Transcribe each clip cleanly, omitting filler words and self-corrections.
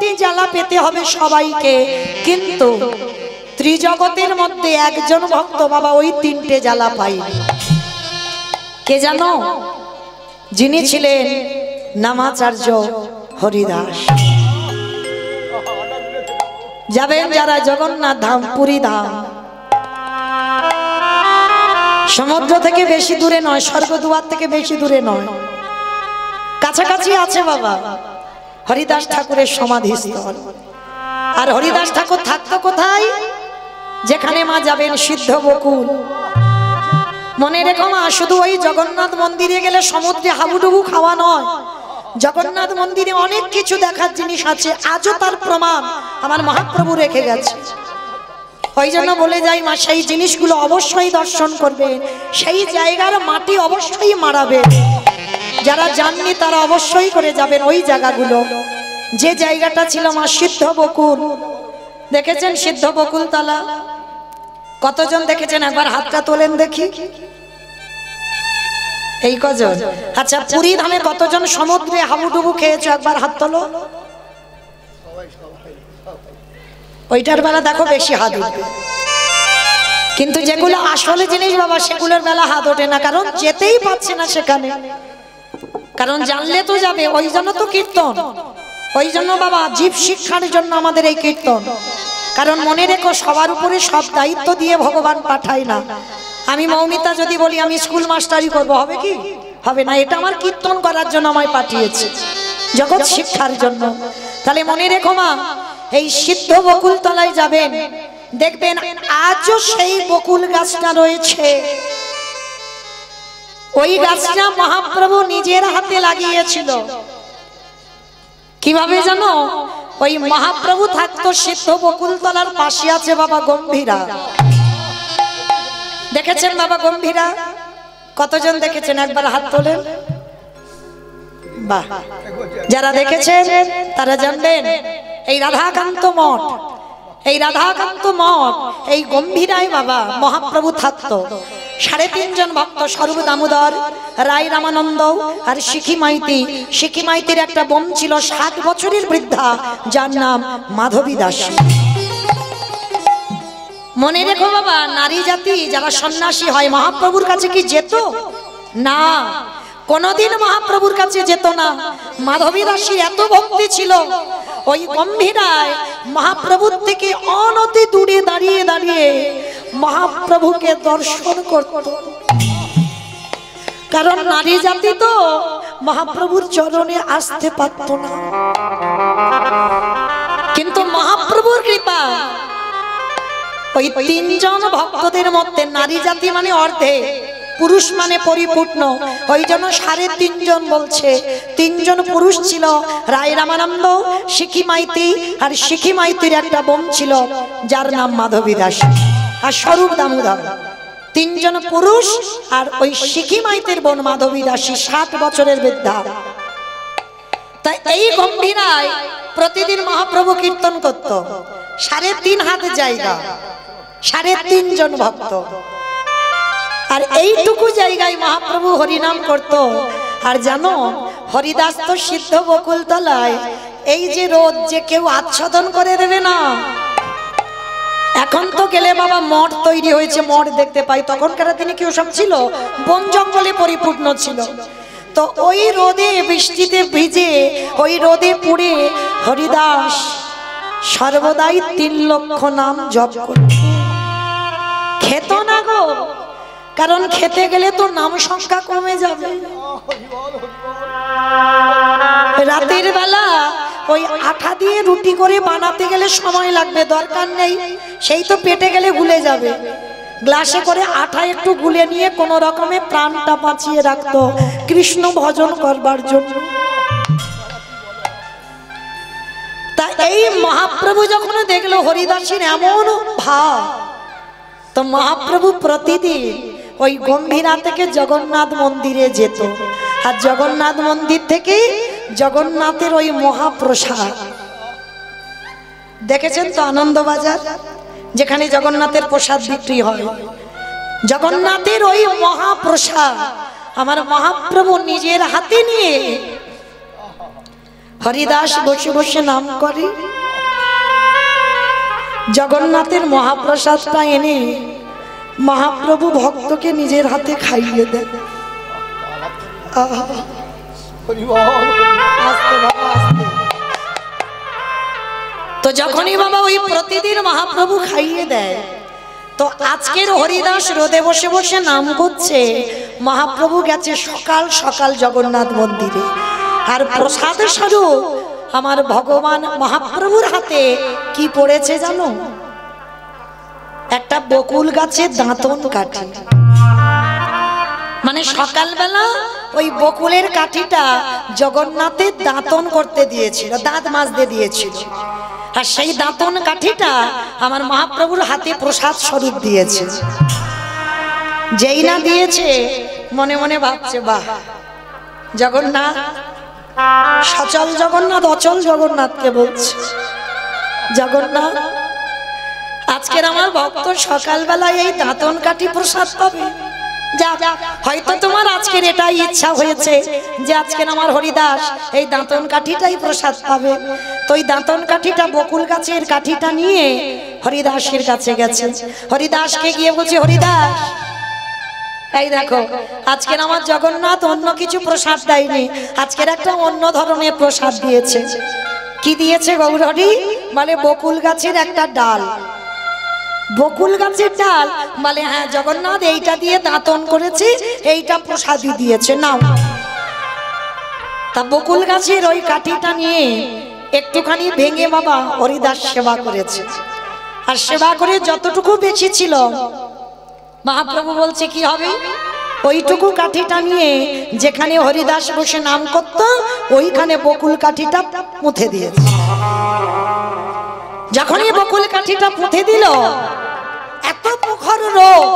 তিনটি জ্বালা পেতে হবে সবাইকে, কিন্তু ত্রিজগতের মধ্যে একজন ভক্ত বাবা ওই তিনটে জ্বালা পাই। কে জানো? যিনি ছিলেন নামাচার্য হরিদাস। যাবেন যারা জগন্নাথ ধাম, পুরী ধাম, সমুদ্র থেকে বেশি দূরে নয়, স্বর্গদুয়ার থেকে বেশি দূরে নয়, কাছাকাছি আছে বাবা হরিদাস ঠাকুরের সমাধিস্থল। আর হরিদাস ঠাকুর থাকতো কোথায়? যেখানে মা যাবেন সিদ্ধ বকুল। মনে রেখো মা, শুধু ওই জগন্নাথ মন্দিরে গেলে সমুদ্রে হাবুডুবু খাওয়া নয়, জগন্নাথ মন্দিরে অনেক কিছু দেখার জিনিস আছে, আজও তার প্রমাণ আমার মহাপ্রভু রেখে গেছে। ওই জন্য বলে যাই মা, সেই জিনিসগুলো অবশ্যই দর্শন করবে, সেই জায়গার মাটি অবশ্যই মারাবে। যারা জাননি তারা অবশ্যই করে যাবেন ওই জায়গাগুলো। যে জায়গাটা ছিল মা সিদ্ধ বকুল, দেখেছেন সিদ্ধ বকুল তলা? কতজন দেখেছেন? একবার হাতটা তোলেন দেখি। এই কজন? আচ্ছা, পুরী ধামে কতজন সমুদ্রে হাবুডুবু খেয়েছো? একবার হাত তোলো। ওইটার বেলা দেখো বেশি হাত উঠবে, কিন্তু যেগুলো আসলে জিনিস বাবা সেগুলোর বেলা হাত ওঠে না, কারণ যেতেই পারছে না সেখানে। কারণ জানলে তো যাবে, ওই জন্য তো কীর্তন। ওই জন্য বাবা জীব শিক্ষার জন্য আমাদের এই কীর্তন। কারণ মনে রেখো, সবার উপরে সব দায়িত্ব দিয়ে ভগবান পাঠায় না। আমি মৌমিতা যদি বলি আমি স্কুল মাস্টারি করব, হবে কি? হবে না। এটা আমার কীর্তন করার জন্য আমায় পাঠিয়েছে, জগৎ শিক্ষার জন্য। তাহলে মনে রেখো মা, এই সিদ্ধ বকুল তলায় যাবেন, দেখবেন আজও সেই বকুল গাছটা রয়েছে। ওই গাছটা মহাপ্রভু নিজের হাতে লাগিয়েছিল। কিভাবে জানো? ওই মহাপ্রভু থাকতো সিদ্ধ বকুল তলার পাশে আছে বাবা গম্ভীরা। দেখেছেন বাবা গম্ভীরা? কতজন দেখেছেন? একবার হাত তোলেন। বাহ, যারা দেখেছেন তারা জানবেন এই রাধাকান্ত মঠ, এই রাধাকান্ত মঠ, এই গম্ভীরায় বাবা মহাপ্রভু থাকতো। 3.5 জন ভক্ত, স্বরূপ দামোদর, রায় রামানন্দ আর শিখি মাইতি। শিখি মাইতির একটা বোন ছিল 7 বছরের বৃদ্ধা, যার নাম মাধবী দাসী। মনে রেখো বাবা, নারী জাতি যারা সন্ন্যাসী হয় মহাপ্রভুর কাছে কি যেত? না, কোনদিন মহাপ্রভুর কাছে যেত না। মাধবী দাসীর এত ভক্তি ছিল, ওই গম্ভীরায় মহাপ্রভুর থেকে অনতি দূরে দাঁড়িয়ে দাঁড়িয়ে মহাপ্রভুকে দর্শন করত। কারণ নারী জাতি তো মহাপ্রভুর চরণে আসতে পারত না। কিন্তু মহাপ্রভুর কৃপা, ওই 3 জন ভক্তদের মধ্যে নারী জাতি মানে অর্ধে, পুরুষ মানে পরিপূর্ণ। ওই জন্য 3.5 জন বলছে। 3 জন পুরুষ ছিল, রায় রামানন্দ, শিখি মাইতি আর শিখি মাইতির একটা বোন ছিল যার নাম মাধবী দাস আর স্বরূপ দামোদর। 3 জন পুরুষ আর ওই শিখি মাইতির বোন মাধবী দাসী, 7 বছরের বৃদ্ধা। তাই এই গম্ভীরায় প্রতিদিন মহাপ্রভু কীর্তন করত। 3.5 হাত জায়গা, 3.5 জন ভক্ত, আর এইটুকু জায়গায় মহাপ্রভু হরিনাম করত। আর জানো, হরিদাস তো সিদ্ধ বকুল তলায়, এই যে রোদ, যে কেউ আচ্ছাদন করে দেবে না। এখন তো গেলে বাবা মঠ তৈরি হয়েছে, মঠ দেখতে পাই। তখনকার দিনে কেউ সব ছিল, বন জঙ্গলে পরিপূর্ণ ছিল। তো ওই রোদে বৃষ্টিতে ভিজে, ওই রোদে পুড়ে হরিদাস সর্বদাই 3 লক্ষ নাম জপ করত। খেত না গো, কারণ খেতে গেলে তো নাম সংখ্যা কমে যাবে। রাতের বেলা ওই আঠা দিয়ে রুটি করে বানাতে গেলে সময় লাগবে, দরকার নেই, সেই তো পেটে গেলে গুলে যাবে। গ্লাসে করে আঠা একটু গুলে নিয়ে কোন রকমে প্রাণটা বাঁচিয়ে রাখতো কৃষ্ণ ভজন করবার জন্য। তা এই মহাপ্রভু যখন দেখলো হরিদাসীর এমন ভাব, তো মহাপ্রভু প্রতিদিন ওই গম্ভীরা থেকে জগন্নাথ মন্দিরে যেত। আর জগন্নাথ মন্দির থেকে জগন্নাথের ওই মহাপ্রসাদ, দেখেছেন তো আনন্দবাজার, যেখানে জগন্নাথের প্রসাদ বিক্রি হয়, জগন্নাথের ওই মহাপ্রসাদ আমার মহাপ্রভু নিজের হাতে নিয়ে হরিদাস বসে বসে নাম করে, জগন্নাথের মহাপ্রসাদটা এনে মহাপ্রভু ভক্তকে নিজের হাতে খাইয়ে দেন। তো যখনই বাবা ওই প্রতিদিন মহাপ্রভু খাইয়ে দেয়, তো আজকের হরিদাস রোদে বসে বসে নাম করছে, মহাপ্রভু গেছে সকাল সকাল জগন্নাথ মন্দিরে, আর প্রসাদ স্বরূপ আমার ভগবান মহাপ্রভুর হাতে কি পড়েছে জানো? একটা বকুল গাছের দাঁতন কাঠি। মানে সকালবেলা ওই বকুলের কাঠিটা জগন্নাথের দাঁতন করতে দিয়েছিল, দাঁত মাজতে দিয়েছিল, আর সেই দাঁতন কাঠিটা আমার মহাপ্রভুর হাতে প্রসাদ স্বরূপ দিয়েছে। যেই না দিয়েছে মনে মনে ভাবছে, বাহ, জগন্নাথ, সচল জগন্নাথ অচল জগন্নাথকে বলছে, জগন্নাথ আজকের আমার ভক্ত সকালবেলায় এই দাঁতন কাঠি প্রসাদ পাবে। যা, হয়তো তোমার আজকের এটাই ইচ্ছা হয়েছে যে আজকের আমার হরিদাস এই দাঁতন কাঠিটাই প্রসাদ পাবে। তো এই দাঁতন কাঠিটা, বকুল গাছের কাঠিটা নিয়ে হরিদাসের কাছে গেছে। হরিদাসকে গিয়ে বলছে, হরিদাস, এই দেখো, আজকের আমার জগন্নাথ অন্য কিছু প্রসাদ দেয়নি, আজকের একটা অন্য ধরনের প্রসাদ দিয়েছে। কি দিয়েছে গৌরহরি? মানে বকুল গাছের একটা ডাল। বকুল গাছের ডাল? বলে হ্যাঁ জগন্নাথ, এইটা দিয়ে দাঁতন করেছি, এইটা প্রসাদই দিয়েছে, নাও। তা বকুল গাছের ওই কাঠিটা নিয়ে একটুখানি ভেঙে বাবা হরিদাস সেবা করেছে, আর সেবা করে যতটুকু বেশি ছিল মহাপ্রভু বলছে কি হবে, ওইটুকু কাঠিটা নিয়ে যেখানে হরিদাস বসে নাম করত ওইখানে বকুল কাঠিটা পুঁতে দিয়েছে। যখনই বকুল কাঠিটা পুঁতে দিল, এত প্রখর রোদ,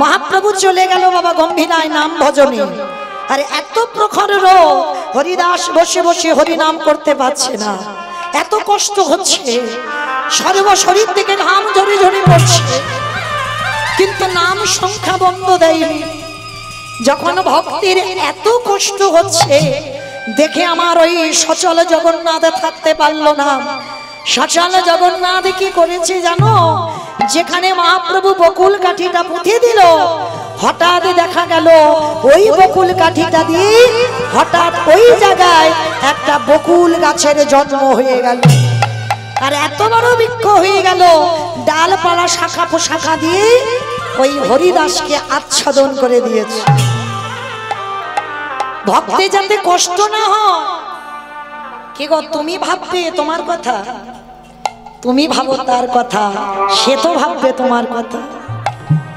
মহাপ্রভু চলে গেল বাবা গম্ভীরায় নাম ভজনে, আর এত প্রখর রোদ, হরিদাস বসে বসে হরি নাম করতে পারছে না, এত কষ্ট হচ্ছে, সর্বশরীর থেকে ঘাম ঝরে ঝরে পড়ছে, কিন্তু নাম সংখ্যা বন্ধ দেয়নি। যখন ভক্তির এত কষ্ট হচ্ছে দেখে আমার ওই সচল জগন্নাথ থাকতে পারলো না। সচল জগন্নাথ কি করেছে জানো? যেখানে মহাপ্রভু বকুল কাঠিটা পুঁতে দিল, হঠাৎ দেখা গেল ওই বকুল কাঠিটা দিয়ে হঠাৎ ওই জায়গায় একটা বকুল গাছের জন্ম হয়ে গেল, আর এত বড় বৃক্ষ হয়ে গেল, ডালপালা শাখা পোশাখা দিয়ে ওই হরিদাসকে আচ্ছাদন করে দিয়েছে। ভক্তে যাতে কষ্ট না হয়, কি গো, তুমি ভাববে তোমার কথা, তুমি ভাবো তার কথা, সে তো ভাববে তোমার কথা।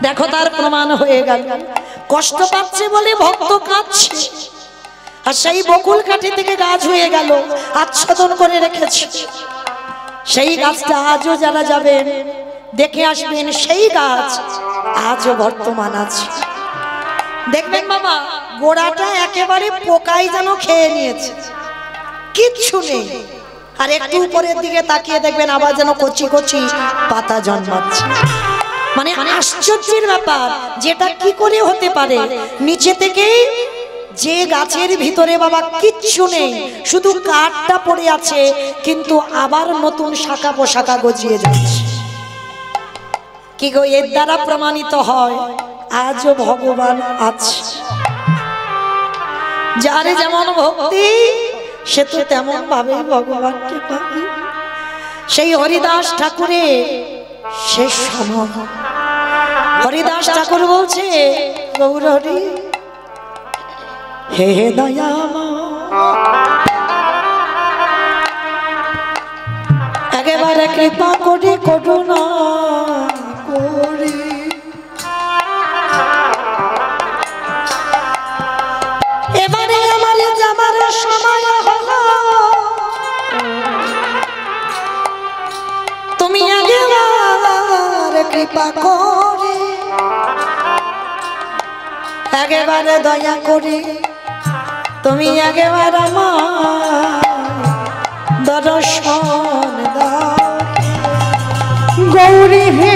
দেখো তার প্রমাণ হয়ে গেল, কষ্ট পাচ্ছে বলে ভক্ত কাঁদছে, আর সেই বকুল কাঠি থেকে গাছ হয়ে গেল, আচ্ছাদন করে রেখেছে। সেই গাছটা আজও যারা যাবেন দেখে আসবেন, সেই গাছ আজও বর্তমান আছে। দেখবেন বাবা, গোড়াটা একেবারে পোকাই যেন খেয়ে নিয়েছে, কিচ্ছু নেই, আর একটু উপরের দিকে তাকিয়ে দেখবেন আবার যেন কচি কচি পাতা জন্মাচ্ছে। মানে আশ্চর্যের ব্যাপার, যেটা কি করে হতে পারে? নিচে থেকে যে গাছের ভিতরে বাবা কিচ্ছু নেই, শুধু কাঠটা পড়ে আছে, কিন্তু আবার নতুন শাখা পোশাখা গজিয়ে যাচ্ছে। কি গো, এর দ্বারা প্রমাণিত হয় আজও ভগবান আছে। যার যেমন ভক্তি সে তো তেমন ভাবে ভগবানকে পাবে। সেই হরিদাস ঠাকুরের শেষ সময় হরিদাস ঠাকুর বলছে, গৌরহরি হে দয়াময়, একেবারে কৃপা করে করুণা করে এবারে আমার যাবার সময় হলো, তুমি একেবারে কৃপা করে, একেবারে দয়া করে তুমি একেবারে আমার দর্শন দাও গৌরী হে।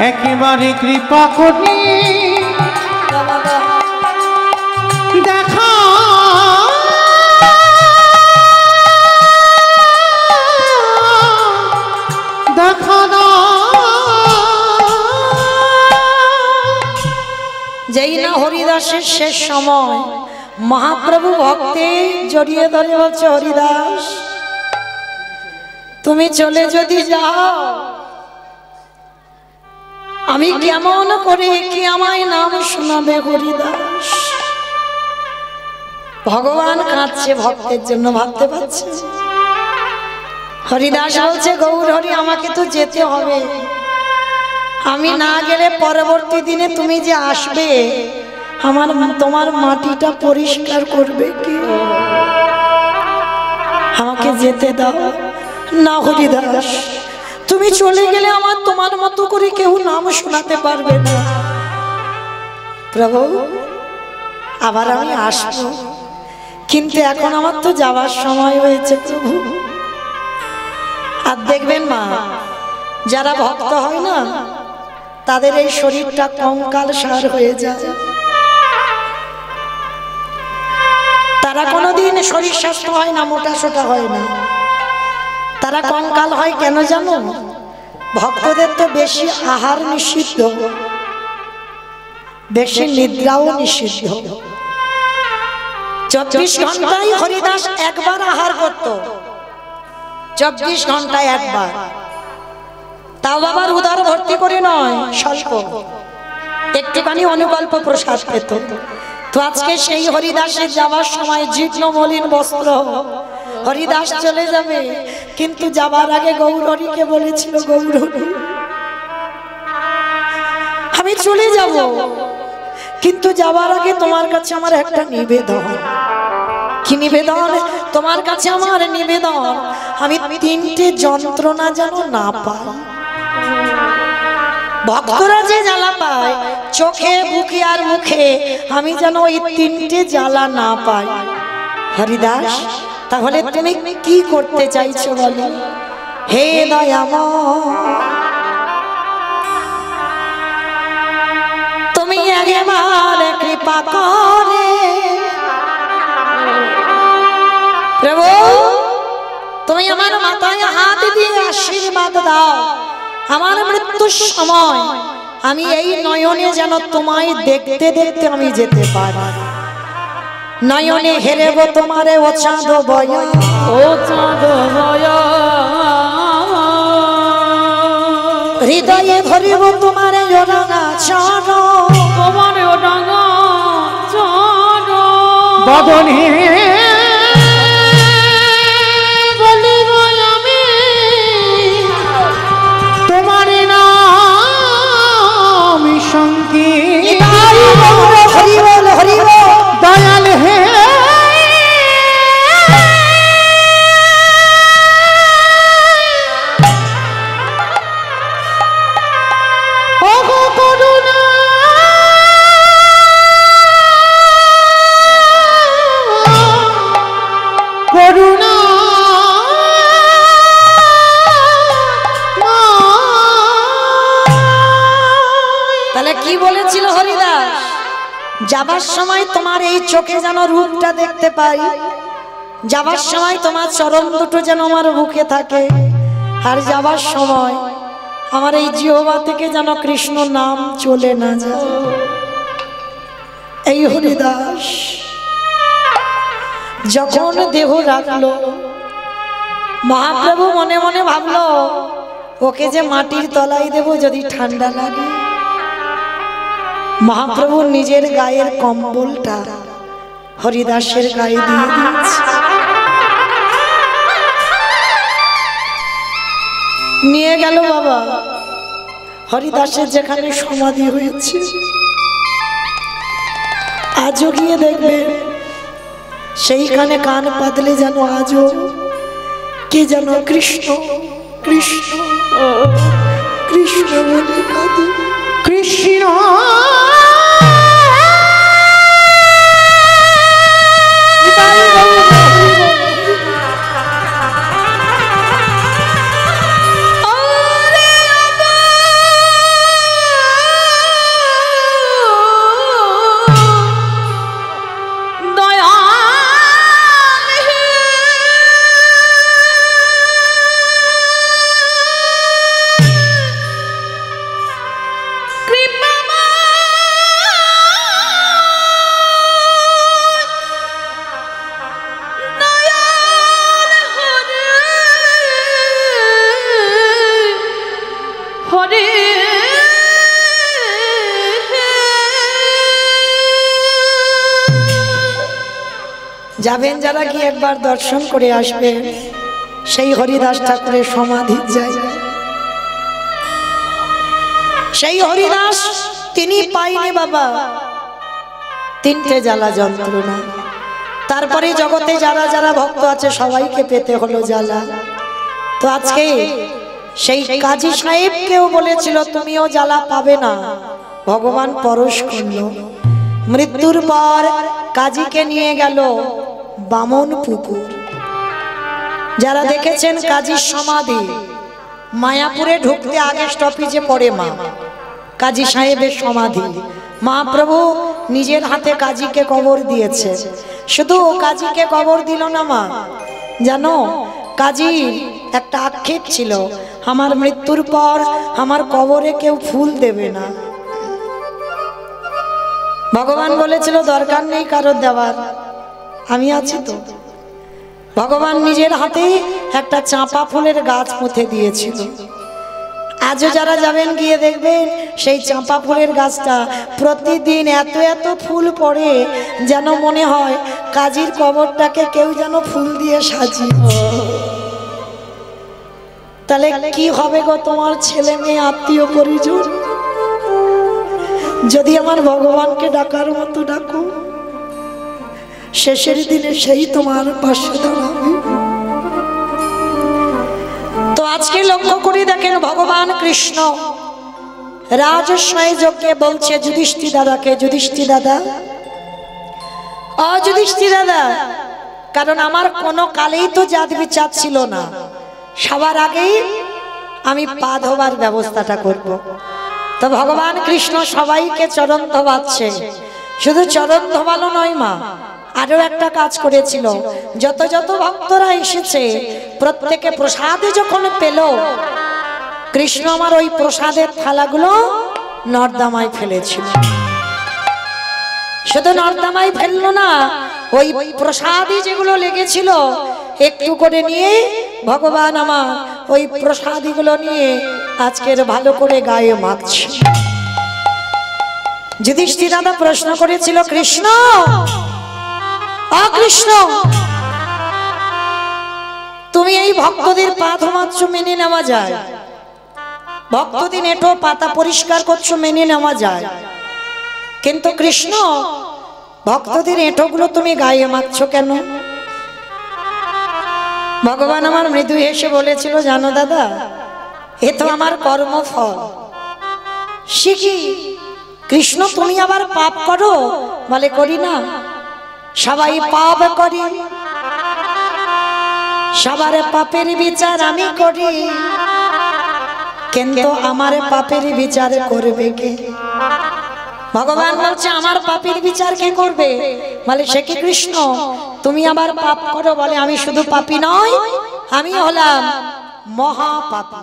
একেবারে কৃপা করি দেখা দেখা যেই না হরিদাসের শেষ সময় মহাপ্রভু ভক্তে জড়িয়ে ধরে বলছে, হরিদাস তুমি চলে যদি যাও আমি কেমন করে কি আমায় নাম শোনাবে হরিদাস। ভগবান কাঁদছে ভক্তের জন্য, ভাবতে পারছে। হরিদাস বলছে, গৌর হরি আমাকে তো যেতে হবে, আমি না গেলে পরবর্তী দিনে তুমি যে আসবে তোমার মাটিটা পরিষ্কার করবে কি, আমাকে যেতে দাও না হরিদাস। তুমি চলে গেলে আমার তোমার মতো করে কেউ নাম শোনাতে পারবে না। প্রভু আবার আমি আসবো, কিন্তু এখন আমার তো যাওয়ার সময় হয়েছে প্রভু। আর দেখবেন মা, যারা ভক্ত হয় না তাদের এই শরীরটা কঙ্কাল সার হয়ে যায়, তারা কোনোদিন শরীর স্বাস্থ্য হয় না, মোটা সোটা হয় না, তারা কঙ্কাল হয় কেন জানো? ভক্তদের তো বেশি আহার নিষিদ্ধ, বেশি নিদ্রাও নিষিদ্ধ। 24 ঘন্টায় হরিদাস একবার আহার করত, 24 ঘন্টায় একবার, তাও আবার উদার ভর্তি করে নয়, স্বল্প একটুখানি অনুকল্প প্রসাদ পেত। তো আজকে সেই হরিদাসের যাওয়ার সময় জীর্ণ মলিন বস্ত্র, হরিদাস চলে যাবে, কিন্তু যাবার আগে গৌরহরিকে বলেছিল, গৌরহরি আমি চলে যাব, কিন্তু যাবার আগে তোমার কাছে আমার একটা নিবেদন। কি নিবেদন? তোমার কাছে আমার নিবেদন, আমি 3টে যন্ত্রণা যেন না পাই। ভক্তরা যে জ্বালা পায় চোখে, বুকে আর মুখে, আমি যেন ওই 3টে জ্বালা না পাই। হরিদাস তাহলে তুমি কি করতে চাইছো বলো? হে দয়াময় তুমি একবার কৃপা করে, প্রভু তুমি আমার মাথায় হাত দিয়ে আশীর্বাদ দাও, আমার মৃত্যুর সময় আমি এই নয়নে যেন তোমায় দেখতে দেখতে আমি যেতে পারি। নয়নে হেরেব তোমারে ও চাঁদ বয়া, ও চাঁদ বয়া, হৃদয়ে ধরিব তোমারে ওরাঙা চরণ, তোমারে ওরাঙা চরণ, বদনে বলিব আমি তোমারে নাম সংকীর্তন। হরি বল হরি বল, দয়াল হে যাবার সময় তোমার এই চোখে যেন রূপটা দেখতে পাই, যাবার সময় তোমার চরণ দুটো যেন আমার বুকে থাকে, আর যাবার সময় আমার এই জিহ্বা থেকে যেন কৃষ্ণ নাম চলে না যায়। এই হরিদাস যখন দেহ রাখলো, মহাপ্রভু মনে মনে ভাবলো ওকে যে মাটির তলায় দেব যদি ঠান্ডা লাগে। মহাপ্রভু নিজের গায়ের কম্বলটা হরিদাসের গায়ে দিয়ে দিয়েছে, নিয়ে গেল বাবা হরিদাসের যেখানে সমাধি হয়েছে। আজও গিয়ে দেখবে সেইখানে কান পাতলে যেন আজও কে যেন কৃষ্ণ কৃষ্ণ কৃষ্ণ বলে কাঁদে। কৃষ্ণ করে যাবেন যারা কি একবার দর্শন করে আসবেন সেই হরিদাস ঠাকুরের সমাধির জায়গায়। সেই হরিদাস তিনি পাইনি বাবা তিনটে জ্বালা যন্ত্রণা, তারপরে জগতে যারা যারা ভক্ত আছে সবাইকে পেতে হলো জ্বালা। তো আজকে সেই কাজী সাহেবকেও বলেছিল তুমিও জ্বালা পাবে না, ভগবান পরশ করল। মৃত্যুর পর কাজীকে নিয়ে গেল বামন পুকুর। যারা দেখেছেন কাজীর সমাধি, মায়াপুরে ঢুকতে আগে স্টপেজে পড়ে মা কাজী সাহেবের সমাধি। মহাপ্রভু নিজের হাতে কাজীকে কবর দিয়েছে। শুধু কাজীকে কবর দিল না মা, জানো কাজীর একটা আক্ষেপ ছিল, আমার মৃত্যুর পর আমার কবরে কেউ ফুল দেবে না। ভগবান বলেছিল দরকার নেই কারোর দেওয়ার, আমি আছি তো। ভগবান নিজের হাতে একটা চাঁপা ফুলের গাছ পুঁতে দিয়েছিল। আজও যারা যাবেন গিয়ে দেখবেন সেই চাঁপা ফুলের গাছটা প্রতিদিন এত এত ফুল পড়ে যেন মনে হয় কাজীর কবরটাকে কেউ যেন ফুল দিয়ে সাজিয়েছে। তাহলে কি হবে গো তোমার ছেলে মেয়ে আত্মীয় পরিজন? যদি আমার ভগবানকে ডাকার মতো ডাকো, শেষের দিনে সেই তোমার পাশে দাঁড়াবে। তো আজকে লক্ষ্য করে দেখেন ভগবান কৃষ্ণ রাজস্বয় যজ্ঞে বলছে যুধিষ্ঠির দাদাকে, যুধিষ্ঠির দাদা, অযুধিষ্ঠির দাদা, কারণ আমার কোনো কালেই তো জাত বিচার ছিল না, সবার আগেই আমি পা ধোবার ব্যবস্থাটা করব। তো ভগবান কৃষ্ণ সবাইকে চরণ ধোবাচ্ছে। শুধু চরণ ধোবালো নয় মা, আরো একটা কাজ করেছিল। যত যত ভক্তরা এসেছে প্রত্যেকে প্রসাদে যখন পেল, কৃষ্ণ আমার ওই প্রসাদের থালাগুলো নর্দমায় ফেলেছিল। শুধু নর্দমায় ফেললো না, ওই প্রসাদই যেগুলো লেগেছিল একটু করে নিয়ে ভগবান আমার ওই প্রসাদীগুলো নিয়ে আজকের ভালো করে গায়ে মাখছে। যুধিষ্ঠির দাদা প্রশ্ন করেছিল, কৃষ্ণ কৃষ্ণ তুমি এই ভক্তদের পা ধোমাচ্ছ মেনে নেওয়া যায়, ভক্তদিন এটো পাতা পরিষ্কার করছো মেনে নেওয়া যায়, কিন্তু কৃষ্ণ ভক্তদের এঁটোগুলো তুমি গায়ে মাখছো কেন? ভগবান আমার মৃদু হেসে বলেছিল, জানো দাদা, এ তো আমার কর্মফল। শিখি কৃষ্ণ তুমি আবার পাপ করো? বলে করি না, সবাই পাপ করি, সবার পাপের বিচার আমি করি, কিন্তু আমার পাপের বিচার করবে কে? ভগবান বলছে আমার পাপের বিচার কে করবে? বলে সে কি কৃষ্ণ তুমি আবার পাপ করো? বলে আমি শুধু পাপী নয়, আমি হলাম মহাপাপী।